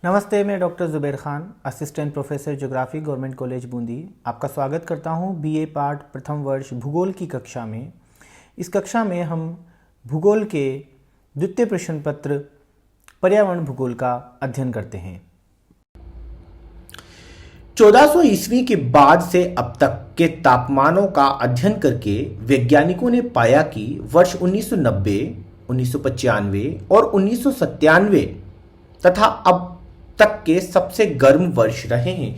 नमस्ते, मैं doctor Zubair Khan, assistant professor geography, government college Bundi. आपका स्वागत करता हूं बीए पार्ट प्रथम वर्ष भूगोल की कक्षा में। इस कक्षा में हम भूगोल के द्वितीय प्रश्न पत्र पर्यावरण भूगोल का अध्ययन करते हैं। 1400 ईस्वी के बाद से अब तक के तापमानों का अध्ययन करके वैज्ञानिकों ने पाया कि वर्ष 1990, 1995 और 1997 तथा अब तक के सबसे गर्म वर्ष रहे हैं।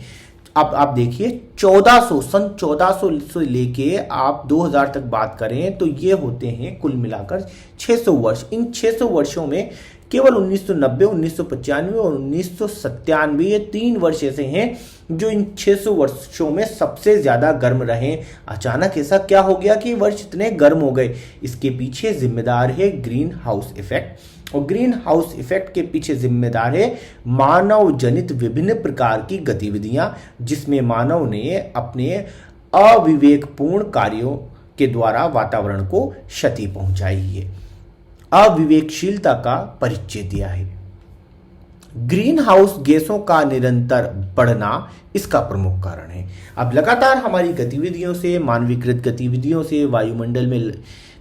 अब आप देखिए 1400 सन 1400 से लेके आप 2000 तक बात करें तो ये होते हैं कुल मिलाकर 600 वर्ष। इन 600 वर्षों में केवल 1990, 1995 और 1997 ये 3 वर्ष ऐसे हैं जो इन 600 वर्षों में सबसे ज्यादा गर्म रहे। अचानक ऐसा क्या हो गया कि वर्ष इतने गर्म हो गए? इसके पीछे जिम्मेदार है ग्रीन हाउस इफेक्ट, और ग्रीन हाउस इफेक्ट के पीछे जिम्मेदार है मानव जनित विभिन्न प्रकार की गतिविधियां, जिसमें मानव ने अपने अविवेकपूर्ण कार्यों के द्वारा वातावरण को क्षति पहुंचाई है, अविवेकशीलता का परिचय दिया है। ग्रीन हाउस गैसों का निरंतर बढ़ना इसका प्रमुख कारण है। अब लगातार हमारी गतिविधियों से, मानवीकृत गतिविधियों से वायुमंडल में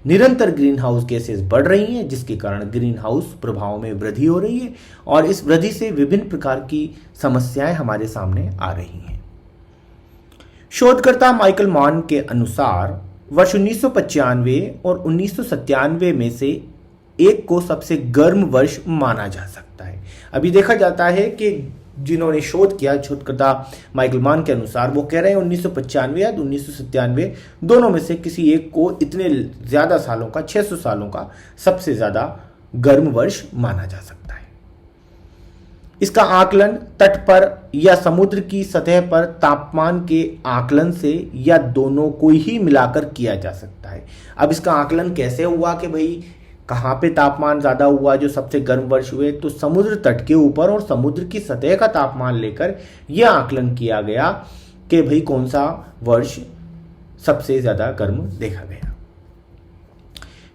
निरंतर ग्रीन हाउस गैसेस बढ़ रही हैं, जिसके कारण ग्रीन हाउस प्रभाव में वृद्धि हो रही है और इस वृद्धि से विभिन्न प्रकार की समस्याएं हमारे सामने आ रही हैं। शोधकर्ता माइकल मान के अनुसार वर्ष 1995 और 1997 में से एक को सबसे गर्म वर्ष माना जा सकता है। अभी देखा जाता है कि जिन्होंने शोध किया, शोधकर्ता माइकल मान के अनुसार वो कह रहे हैं 1995 या 1997 दोनों में से किसी एक को इतने ज्यादा सालों का, 600 सालों का सबसे ज्यादा गर्म वर्ष माना जा सकता है। इसका आकलन तट पर या समुद्र की सतह पर तापमान के आकलन से या दोनों को ही मिलाकर किया जा सकता है। अब इसका आकलन कैसे हुआ कि भाई कहाँ पे तापमान ज्यादा हुआ, जो सबसे गर्म वर्ष हुए? तो समुद्र तट के ऊपर और समुद्र की सतह का तापमान लेकर यह आकलन किया गया कि भाई कौन सा वर्ष सबसे ज्यादा गर्म देखा गया।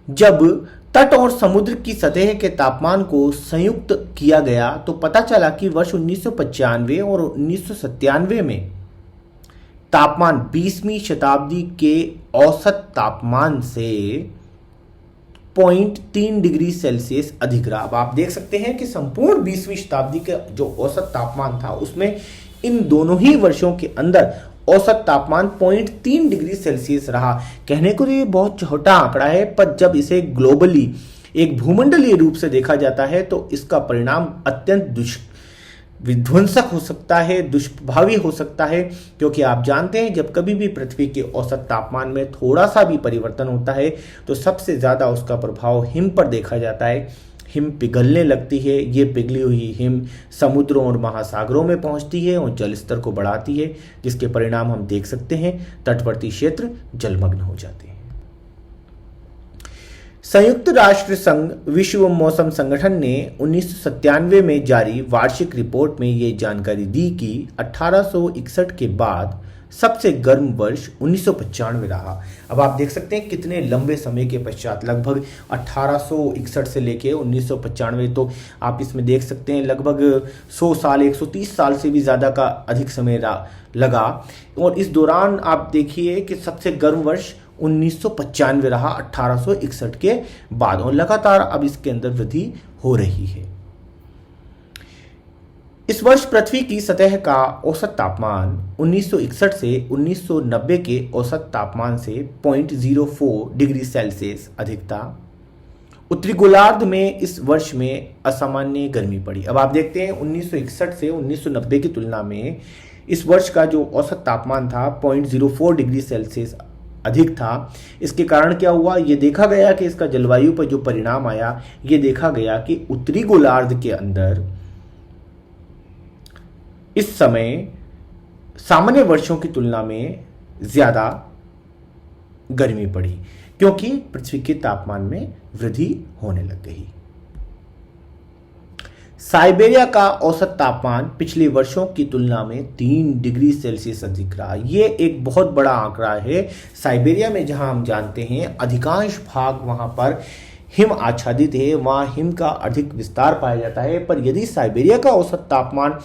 जब तट और समुद्र की सतह के तापमान को संयुक्त किया गया तो पता चला कि वर्ष 1995 और 1997 में तापमान 20वीं शताब्दी के औसत तापमान से 0.3 डिग्री सेल्सियस अधिक रहा। अब आप देख सकते हैं कि संपूर्ण 20वीं शताब्दी का जो औसत तापमान था उसमें इन दोनों ही वर्षों के अंदर औसत तापमान 0.3 डिग्री सेल्सियस रहा। कहने को ये बहुत छोटा आंकड़ा है, पर जब इसे ग्लोबली एक भूमंडलीय रूप से देखा जाता है तो इसका परिणाम अत्यंत विध्वंसक हो सकता है, दुष्प्रभावी हो सकता है, क्योंकि आप जानते हैं जब कभी भी पृथ्वी के औसत तापमान में थोड़ा सा भी परिवर्तन होता है तो सबसे ज्यादा उसका प्रभाव हिम पर देखा जाता है। हिम पिघलने लगती है। ये पिघली हुई हिम समुद्रों और महासागरों में पहुंचती है और जल स्तर को बढ़ाती है, जिसके परिणाम हम देख सकते हैं। तटवर्ती क्षेत्र जलमग्न हो जाते हैं। संयुक्त राष्ट्र संघ विश्व मौसम संगठन ने 1997 में जारी वार्षिक रिपोर्ट में ये जानकारी दी कि 1861 के बाद सबसे गर्म वर्ष 1995 रहा। अब आप देख सकते हैं कितने लंबे समय के पश्चात, लगभग 1861 से लेके 1995, तो आप इसमें देख सकते हैं लगभग 100 साल, 130 साल से भी ज़्यादा का अधिक समय लगा। और इस दौरान आप देखिए कि सबसे गर्म वर्ष 1995 रहा 1861 के बाद, और लगातार अब इसके अंदर वृद्धि हो रही है। इस वर्ष पृथ्वी की सतह का औसत तापमान 1961 से 1990 के औसत तापमान से 0.04 डिग्री सेल्सियस अधिक था। उत्तरी गोलार्ध में इस वर्ष में असामान्य गर्मी पड़ी। अब आप देखते हैं 1961 से 1990 की तुलना में इस वर्ष का जो औसत तापमान था 0.04 डिग्री सेल्सियस अधिक था। इसके कारण क्या हुआ? ये देखा गया कि इसका जलवायु पर जो परिणाम आया, ये देखा गया कि उत्तरी गोलार्ध के अंदर इस समय सामान्य वर्षों की तुलना में ज्यादा गर्मी पड़ी, क्योंकि पृथ्वी के तापमान में वृद्धि होने लग गई। साइबेरिया का औसत तापमान पिछले वर्षों की तुलना में 3 डिग्री सेल्सियस अधिक रहा। ये एक बहुत बड़ा आंकड़ा है। साइबेरिया में, जहां हम जानते हैं अधिकांश भाग वहां पर हिम आच्छादित है, वहाँ हिम का अधिक विस्तार पाया जाता है। पर यदि साइबेरिया का औसत तापमान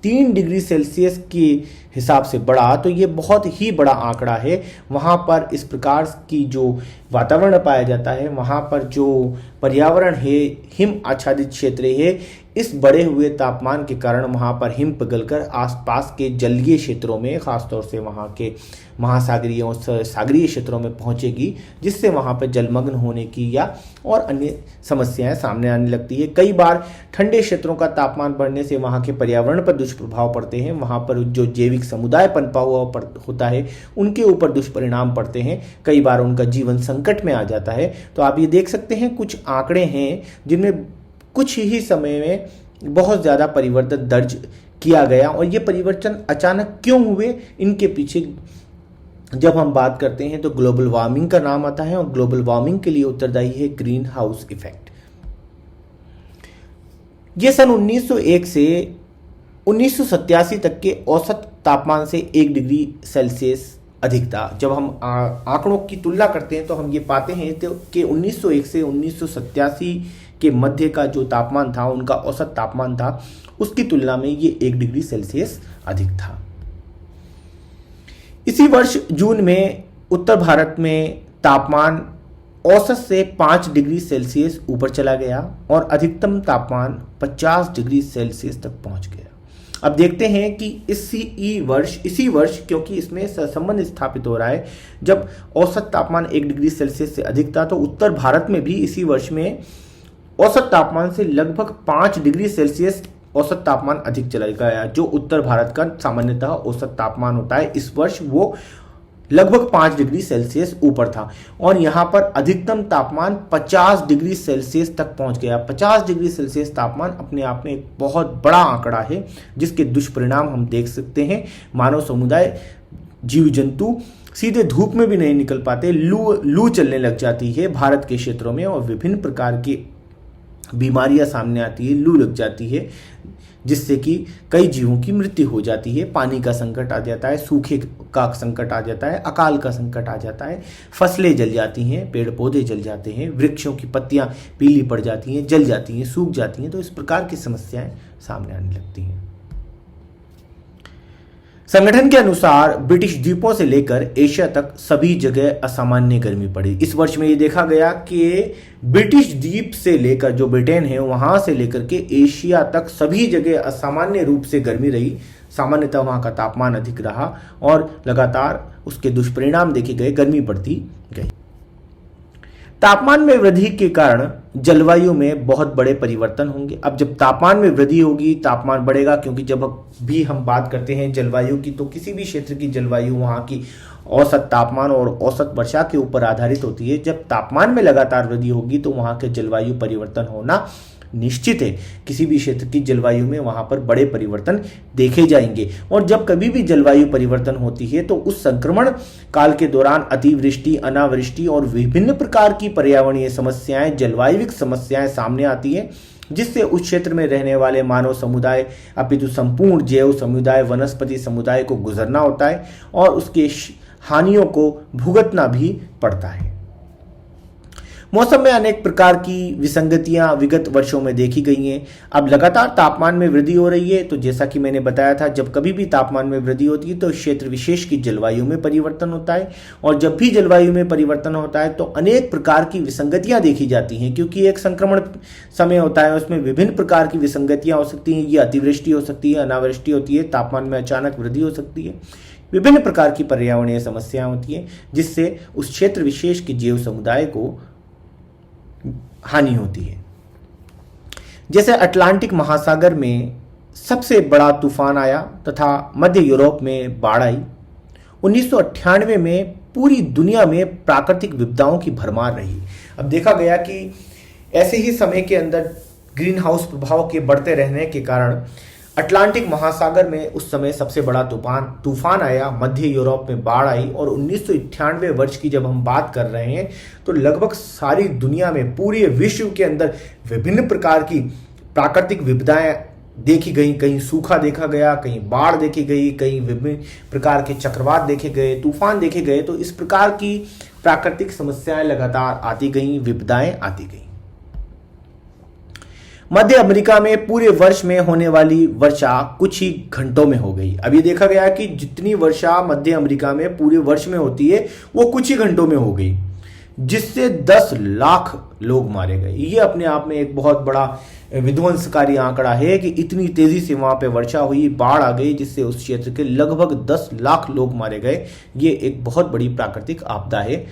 3 डिग्री सेल्सियस के हिसाब से बढ़ा तो ये बहुत ही बड़ा आंकड़ा है। वहाँ पर इस प्रकार की जो वातावरण पाया जाता है, वहाँ पर जो पर्यावरण है, हिम आच्छादित क्षेत्र है, इस बढ़े हुए तापमान के कारण वहाँ पर हिम पिघलकर आसपास के जलीय क्षेत्रों में, खासतौर से वहाँ के महासागरीय और सागरीय क्षेत्रों में पहुँचेगी, जिससे वहाँ पर जलमग्न होने की या और अन्य समस्याएं सामने आने लगती है। कई बार ठंडे क्षेत्रों का तापमान बढ़ने से वहाँ के पर्यावरण पर दुष्प्रभाव पड़ते हैं। वहाँ पर जो जैविक समुदाय पनपा हुआ होता है उनके ऊपर दुष्परिणाम पड़ते हैं। कई बार उनका जीवन संकट में आ जाता है। तो आप ये देख सकते हैं कुछ आंकड़े हैं जिनमें कुछ ही समय में बहुत ज़्यादा परिवर्तन दर्ज किया गया। और ये परिवर्तन अचानक क्यों हुए, इनके पीछे जब हम बात करते हैं तो ग्लोबल वार्मिंग का नाम आता है। और ग्लोबल वार्मिंग के लिए उत्तरदायी है ग्रीन हाउस इफेक्ट। ये सन 1901 से 1987 तक के औसत तापमान से 1 डिग्री सेल्सियस अधिक था। जब हम आंकड़ों की तुलना करते हैं तो हम ये पाते हैं कि 1901 से 1987 के मध्य का जो तापमान था, उनका औसत तापमान था, उसकी तुलना में ये 1 डिग्री सेल्सियस अधिक था। इसी वर्ष जून में उत्तर भारत में तापमान औसत से 5 डिग्री सेल्सियस ऊपर चला गया और अधिकतम तापमान 50 डिग्री सेल्सियस तक पहुंच गया। अब देखते हैं कि इसी वर्ष क्योंकि इसमें संबंध स्थापित हो रहा है, जब औसत तापमान 1 डिग्री सेल्सियस से अधिक था तो उत्तर भारत में भी इसी वर्ष में औसत तापमान से लगभग 5 डिग्री सेल्सियस औसत तापमान अधिक चला गया। जो उत्तर भारत का सामान्यतः औसत तापमान होता है, इस वर्ष वो लगभग 5 डिग्री सेल्सियस ऊपर था और यहाँ पर अधिकतम तापमान 50 डिग्री सेल्सियस तक पहुँच गया। 50 डिग्री सेल्सियस तापमान अपने आप में एक बहुत बड़ा आंकड़ा है, जिसके दुष्परिणाम हम देख सकते हैं। मानव समुदाय, जीव जंतु सीधे धूप में भी नहीं निकल पाते, लू चलने लग जाती है भारत के क्षेत्रों में और विभिन्न प्रकार की बीमारियां सामने आती है, लू लग जाती है, जिससे कि कई जीवों की मृत्यु हो जाती है। पानी का संकट आ जाता है, सूखे का संकट आ जाता है, अकाल का संकट आ जाता है, फसलें जल जाती हैं, पेड़ पौधे जल जाते हैं, वृक्षों की पत्तियां पीली पड़ जाती हैं, जल जाती हैं, सूख जाती हैं। तो इस प्रकार की समस्याएं सामने आने लगती हैं। संगठन के अनुसार ब्रिटिश द्वीपों से लेकर एशिया तक सभी जगह असामान्य गर्मी पड़ी। इस वर्ष में ये देखा गया कि ब्रिटिश द्वीप से लेकर, जो ब्रिटेन है वहां से लेकर के एशिया तक सभी जगह असामान्य रूप से गर्मी रही। सामान्यतः वहां का तापमान अधिक रहा और लगातार उसके दुष्परिणाम देखे गए, गर्मी बढ़ती गई। तापमान में वृद्धि के कारण जलवायु में बहुत बड़े परिवर्तन होंगे। अब जब तापमान में वृद्धि होगी, तापमान बढ़ेगा, क्योंकि जब भी हम बात करते हैं जलवायु की तो किसी भी क्षेत्र की जलवायु वहाँ की औसत तापमान और औसत वर्षा के ऊपर आधारित होती है। जब तापमान में लगातार वृद्धि होगी तो वहाँ के जलवायु परिवर्तन होना निश्चित है। किसी भी क्षेत्र की जलवायु में वहां पर बड़े परिवर्तन देखे जाएंगे। और जब कभी भी जलवायु परिवर्तन होती है तो उस संक्रमण काल के दौरान अतिवृष्टि, अनावृष्टि और विभिन्न प्रकार की पर्यावरणीय समस्याएं, जलवायविक समस्याएं सामने आती हैं, जिससे उस क्षेत्र में रहने वाले मानव समुदाय अपितु संपूर्ण जैव समुदाय, वनस्पति समुदाय को गुजरना होता है और उसके हानियों को भुगतना भी पड़ता है। मौसम में अनेक प्रकार की विसंगतियां विगत वर्षों में देखी गई हैं। अब लगातार तापमान में वृद्धि हो रही है, तो जैसा कि मैंने बताया था, जब कभी भी तापमान में वृद्धि होती है तो क्षेत्र विशेष की जलवायु में परिवर्तन होता है। और जब भी जलवायु में परिवर्तन होता है तो अनेक प्रकार की विसंगतियां देखी जाती हैं, क्योंकि एक संक्रमण समय होता है, उसमें विभिन्न प्रकार की विसंगतियां हो सकती हैं। ये अतिवृष्टि हो सकती है, अनावृष्टि होती है, तापमान में अचानक वृद्धि हो सकती है, विभिन्न प्रकार की पर्यावरणीय समस्याएं होती हैं, जिससे उस क्षेत्र विशेष के जीव समुदाय को हानि होती है। जैसे अटलांटिक महासागर में सबसे बड़ा तूफान आया तथा मध्य यूरोप में बाढ़ आई। 1998 में पूरी दुनिया में प्राकृतिक विपदाओं की भरमार रही। अब देखा गया कि ऐसे ही समय के अंदर ग्रीन हाउस प्रभाव के बढ़ते रहने के कारण अटलांटिक महासागर में उस समय सबसे बड़ा तूफान आया, मध्य यूरोप में बाढ़ आई। और 1998 वर्ष की जब हम बात कर रहे हैं तो लगभग सारी दुनिया में, पूरे विश्व के अंदर विभिन्न प्रकार की प्राकृतिक विपदाएं देखी गई। कहीं सूखा देखा गया, कहीं बाढ़ देखी गई, कहीं विभिन्न प्रकार के चक्रवात देखे गए, तूफान देखे गए। तो इस प्रकार की प्राकृतिक समस्याएं लगातार आती गई, विपदाएं आती गई। मध्य अमेरिका में पूरे वर्ष में होने वाली वर्षा कुछ ही घंटों में हो गई। अब ये देखा गया कि जितनी वर्षा मध्य अमेरिका में पूरे वर्ष में होती है वो कुछ ही घंटों में हो गई, जिससे 10 लाख लोग मारे गए। ये अपने आप में एक बहुत बड़ा विध्वंसकारी आंकड़ा है कि इतनी तेजी से वहां पे वर्षा हुई, बाढ़ आ गई, जिससे उस क्षेत्र के लगभग 10 लाख लोग मारे गए। ये एक बहुत बड़ी प्राकृतिक आपदा है।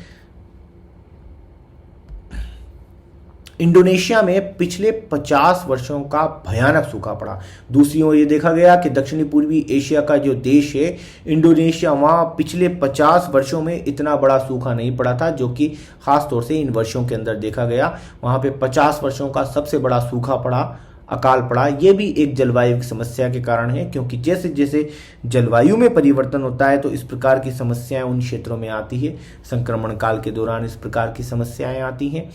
इंडोनेशिया में पिछले 50 वर्षों का भयानक सूखा पड़ा। दूसरी ओर ये देखा गया कि दक्षिणी पूर्वी एशिया का जो देश है इंडोनेशिया, वहाँ पिछले 50 वर्षों में इतना बड़ा सूखा नहीं पड़ा था, जो कि खास तौर से इन वर्षों के अंदर देखा गया। वहाँ पे 50 वर्षों का सबसे बड़ा सूखा पड़ा, अकाल पड़ा। ये भी एक जलवायु की समस्या के कारण है, क्योंकि जैसे जैसे जलवायु में परिवर्तन होता है तो इस प्रकार की समस्याएं उन क्षेत्रों में आती है। संक्रमण काल के दौरान इस प्रकार की समस्याएं आती हैं।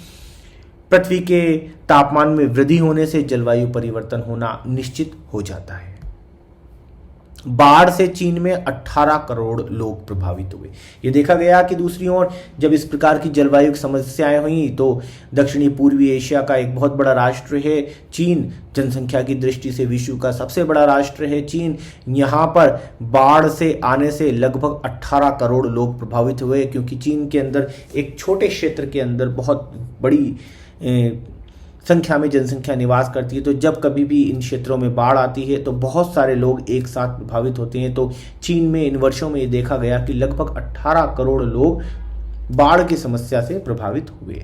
पृथ्वी के तापमान में वृद्धि होने से जलवायु परिवर्तन होना निश्चित हो जाता है। बाढ़ से चीन में 18 करोड़ लोग प्रभावित हुए। ये देखा गया कि दूसरी ओर जब इस प्रकार की जलवायु की समस्याएं हुई तो दक्षिणी पूर्वी एशिया का एक बहुत बड़ा राष्ट्र है चीन, जनसंख्या की दृष्टि से विश्व का सबसे बड़ा राष्ट्र है चीन। यहाँ पर बाढ़ से आने से लगभग 18 करोड़ लोग प्रभावित हुए, क्योंकि चीन के अंदर एक छोटे क्षेत्र के अंदर बहुत बड़ी संख्या में जनसंख्या निवास करती है। तो जब कभी भी इन क्षेत्रों में बाढ़ आती है तो बहुत सारे लोग एक साथ प्रभावित होते हैं। तो चीन में इन वर्षों में ये देखा गया कि लगभग 18 करोड़ लोग बाढ़ की समस्या से प्रभावित हुए।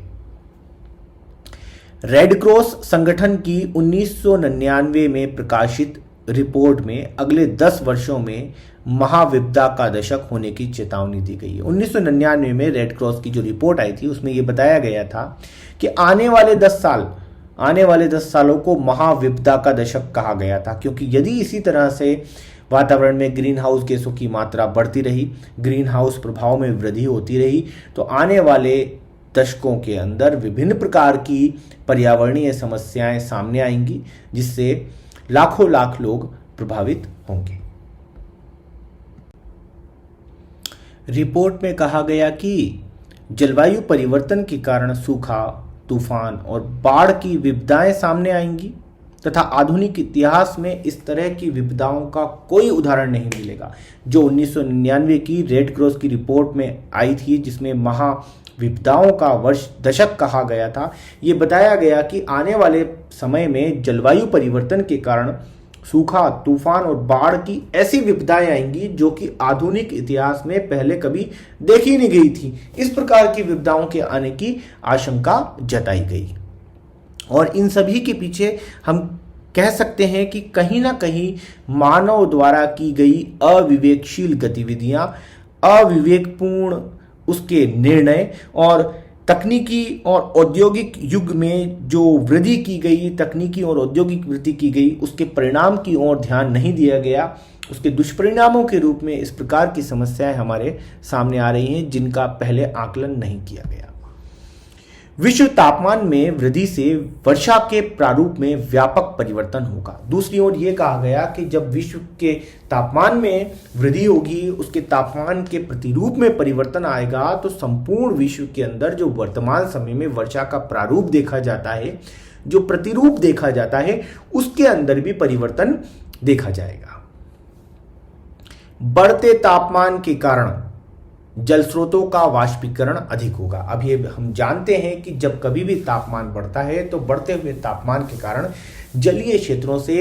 रेड क्रॉस संगठन की 1999 में प्रकाशित रिपोर्ट में अगले 10 वर्षों में महाविपदा का दशक होने की चेतावनी दी गई है। 1999 में रेड क्रॉस की जो रिपोर्ट आई थी उसमें यह बताया गया था कि आने वाले 10 सालों को महाविपदा का दशक कहा गया था, क्योंकि यदि इसी तरह से वातावरण में ग्रीन हाउस गैसों की मात्रा बढ़ती रही, ग्रीन हाउस प्रभाव में वृद्धि होती रही, तो आने वाले दशकों के अंदर विभिन्न प्रकार की पर्यावरणीय समस्याएं सामने आएंगी, जिससे लाखों लाख लोग प्रभावित होंगे। रिपोर्ट में कहा गया कि जलवायु परिवर्तन के कारण सूखा, तूफान और बाढ़ की विपदाएं सामने आएंगी तथा आधुनिक इतिहास में इस तरह की विपदाओं का कोई उदाहरण नहीं मिलेगा। जो 1999 की रेड क्रॉस की रिपोर्ट में आई थी, जिसमें महाविपदाओं का दशक कहा गया था, ये बताया गया कि आने वाले समय में जलवायु परिवर्तन के कारण सूखा, तूफान और बाढ़ की ऐसी विपदाएं आएंगी जो कि आधुनिक इतिहास में पहले कभी देखी नहीं गई थी। इस प्रकार की विपदाओं के आने की आशंका जताई गई, और इन सभी के पीछे हम कह सकते हैं कि कहीं ना कहीं मानव द्वारा की गई अविवेकशील गतिविधियां, अविवेकपूर्ण उसके निर्णय और तकनीकी और औद्योगिक युग में जो वृद्धि की गई, तकनीकी और औद्योगिक वृद्धि की गई, उसके परिणाम की ओर ध्यान नहीं दिया गया। उसके दुष्परिणामों के रूप में इस प्रकार की समस्याएं हमारे सामने आ रही हैं, जिनका पहले आकलन नहीं किया गया। विश्व तापमान में वृद्धि से वर्षा के प्रारूप में व्यापक परिवर्तन होगा। दूसरी ओर यह कहा गया कि जब विश्व के तापमान में वृद्धि होगी, उसके तापमान के प्रतिरूप में परिवर्तन आएगा, तो संपूर्ण विश्व के अंदर जो वर्तमान समय में वर्षा का प्रारूप देखा जाता है, जो प्रतिरूप देखा जाता है, उसके अंदर भी परिवर्तन देखा जाएगा। बढ़ते तापमान के कारण जल स्रोतों का वाष्पीकरण अधिक होगा। अब ये हम जानते हैं कि जब कभी भी तापमान बढ़ता है तो बढ़ते हुए तापमान के कारण जलीय क्षेत्रों से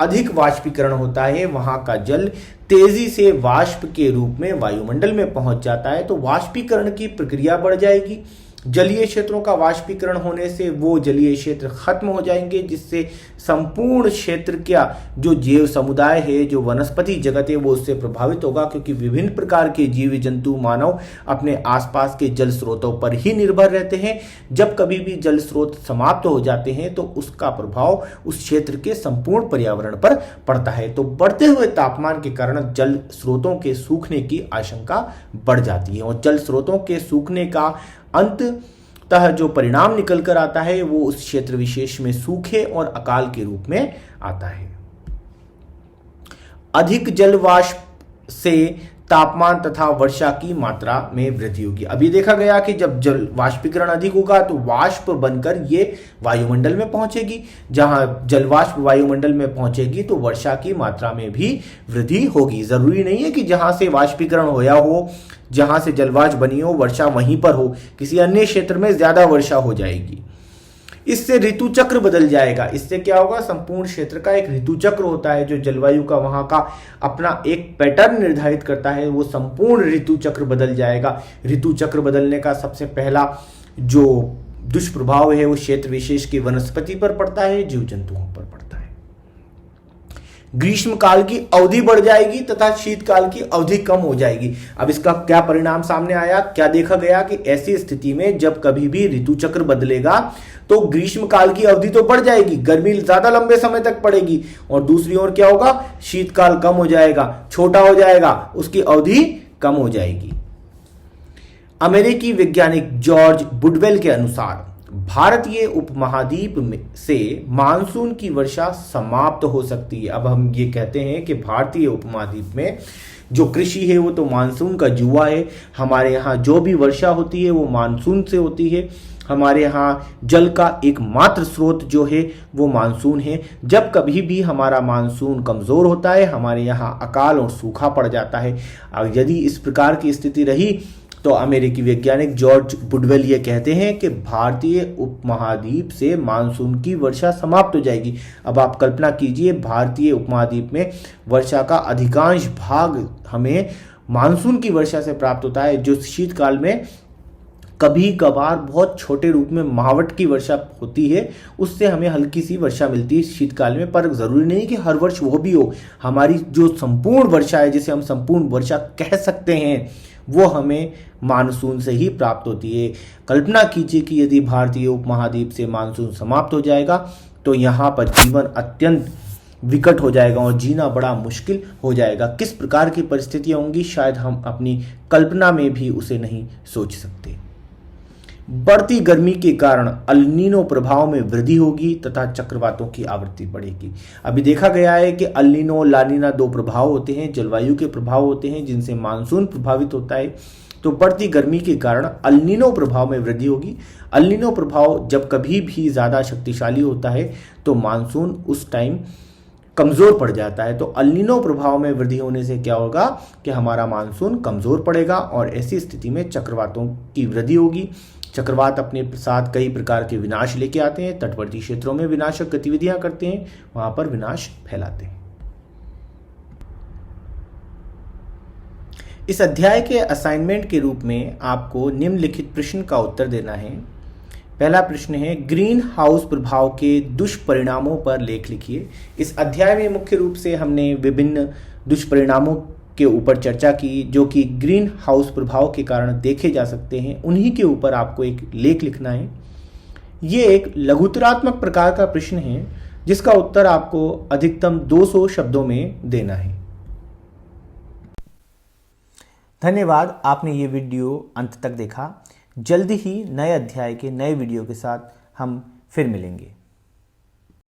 अधिक वाष्पीकरण होता है। वहां का जल तेजी से वाष्प के रूप में वायुमंडल में पहुंच जाता है, तो वाष्पीकरण की प्रक्रिया बढ़ जाएगी। जलीय क्षेत्रों का वाष्पीकरण होने से वो जलीय क्षेत्र खत्म हो जाएंगे, जिससे संपूर्ण क्षेत्र का जो जीव समुदाय है, जो वनस्पति जगत है, वो उससे प्रभावित होगा, क्योंकि विभिन्न प्रकार के जीव जंतु, मानव अपने आसपास के जल स्रोतों पर ही निर्भर रहते हैं। जब कभी भी जल स्रोत समाप्त हो जाते हैं तो उसका प्रभाव उस क्षेत्र के संपूर्ण पर्यावरण पर पड़ता है। तो बढ़ते हुए तापमान के कारण जल स्रोतों के सूखने की आशंका बढ़ जाती है, और जल स्रोतों के सूखने का अंततः जो परिणाम निकल कर आता है वो उस क्षेत्र विशेष में सूखे और अकाल के रूप में आता है। अधिक जल वाष्प से तापमान तथा वर्षा की मात्रा में वृद्धि होगी। अभी देखा गया कि जब जल वाष्पीकरण अधिक होगा तो वाष्प बनकर ये वायुमंडल में पहुंचेगी, जहां जल वाष्प वायुमंडल में पहुंचेगी तो वर्षा की मात्रा में भी वृद्धि होगी। जरूरी नहीं है कि जहां से वाष्पीकरण होया हो, जहां से जलवाष्प बनी हो, वर्षा वहीं पर हो, किसी अन्य क्षेत्र में ज्यादा वर्षा हो जाएगी। इससे ऋतु चक्र बदल जाएगा। इससे क्या होगा, संपूर्ण क्षेत्र का एक ऋतु चक्र होता है जो जलवायु का वहां का अपना एक पैटर्न निर्धारित करता है, वो संपूर्ण ऋतु चक्र बदल जाएगा। ऋतु चक्र बदलने का सबसे पहला जो दुष्प्रभाव है वो क्षेत्र विशेष की वनस्पति पर पड़ता है, जीव जंतुओं पर पड़ता है। ग्रीष्म काल की अवधि बढ़ जाएगी तथा शीतकाल की अवधि कम हो जाएगी। अब इसका क्या परिणाम सामने आया, क्या देखा गया कि ऐसी स्थिति में जब कभी भी ऋतु चक्र बदलेगा तो ग्रीष्म काल की अवधि तो बढ़ जाएगी, गर्मी ज्यादा लंबे समय तक पड़ेगी, और दूसरी ओर क्या होगा, शीतकाल कम हो जाएगा, छोटा हो जाएगा, उसकी अवधि कम हो जाएगी। अमेरिकी वैज्ञानिक जॉर्ज बुडवेल के अनुसार भारतीय उपमहाद्वीप से मानसून की वर्षा समाप्त हो सकती है। अब हम ये कहते हैं कि भारतीय उपमहाद्वीप में जो कृषि है वो तो मानसून का जुआ है। हमारे यहाँ जो भी वर्षा होती है वो मानसून से होती है। हमारे यहाँ जल का एकमात्र स्रोत जो है वो मानसून है। जब कभी भी हमारा मानसून कमजोर होता है, हमारे यहाँ अकाल और सूखा पड़ जाता है। और यदि इस प्रकार की स्थिति रही तो अमेरिकी वैज्ञानिक जॉर्ज बुडवेल ये कहते हैं कि भारतीय उपमहाद्वीप से मानसून की वर्षा समाप्त हो जाएगी। अब आप कल्पना कीजिए, भारतीय उपमहाद्वीप में वर्षा का अधिकांश भाग हमें मानसून की वर्षा से प्राप्त होता है, जो शीतकाल में कभी कभार बहुत छोटे रूप में महावट की वर्षा होती है, उससे हमें हल्की सी वर्षा मिलती है शीतकाल में। पर जरूरी नहीं कि हर वर्ष वो भी हो। हमारी जो संपूर्ण वर्षा है, जिसे हम संपूर्ण वर्षा कह सकते हैं, वो हमें मानसून से ही प्राप्त होती है। कल्पना कीजिए कि यदि भारतीय उपमहाद्वीप से मानसून समाप्त हो जाएगा तो यहाँ पर जीवन अत्यंत विकट हो जाएगा और जीना बड़ा मुश्किल हो जाएगा। किस प्रकार की परिस्थितियां होंगी, शायद हम अपनी कल्पना में भी उसे नहीं सोच सकते। बढ़ती गर्मी के कारण अल नीनो प्रभाव में वृद्धि होगी तथा चक्रवातों की आवृत्ति बढ़ेगी। अभी देखा गया है कि अल नीनो ला नीना दो प्रभाव होते हैं, जलवायु के प्रभाव होते हैं जिनसे मानसून प्रभावित होता है। तो बढ़ती गर्मी के कारण अल नीनो प्रभाव में वृद्धि होगी। अल नीनो प्रभाव जब कभी भी ज्यादा शक्तिशाली होता है तो मानसून उस टाइम कमजोर पड़ जाता है। तो अल नीनो प्रभाव में वृद्धि होने से क्या होगा कि हमारा मानसून कमजोर पड़ेगा और ऐसी स्थिति में चक्रवातों की वृद्धि होगी। चक्रवात अपने साथ कई प्रकार के विनाश लेके आते हैं, तटवर्ती क्षेत्रों में विनाशक गतिविधियां करते हैं, वहां पर विनाश फैलाते हैं। इस अध्याय के असाइनमेंट के रूप में आपको निम्नलिखित प्रश्न का उत्तर देना है। पहला प्रश्न है, ग्रीन हाउस प्रभाव के दुष्परिणामों पर लेख लिखिए। इस अध्याय में मुख्य रूप से हमने विभिन्न दुष्परिणामों के ऊपर चर्चा की जो कि ग्रीन हाउस प्रभाव के कारण देखे जा सकते हैं। उन्हीं के ऊपर आपको एक लेख लिखना है। ये एक लघुतरात्मक प्रकार का प्रश्न है जिसका उत्तर आपको अधिकतम 200 शब्दों में देना है। धन्यवाद, आपने ये वीडियो अंत तक देखा। जल्दी ही नए अध्याय के नए वीडियो के साथ हम फिर मिलेंगे।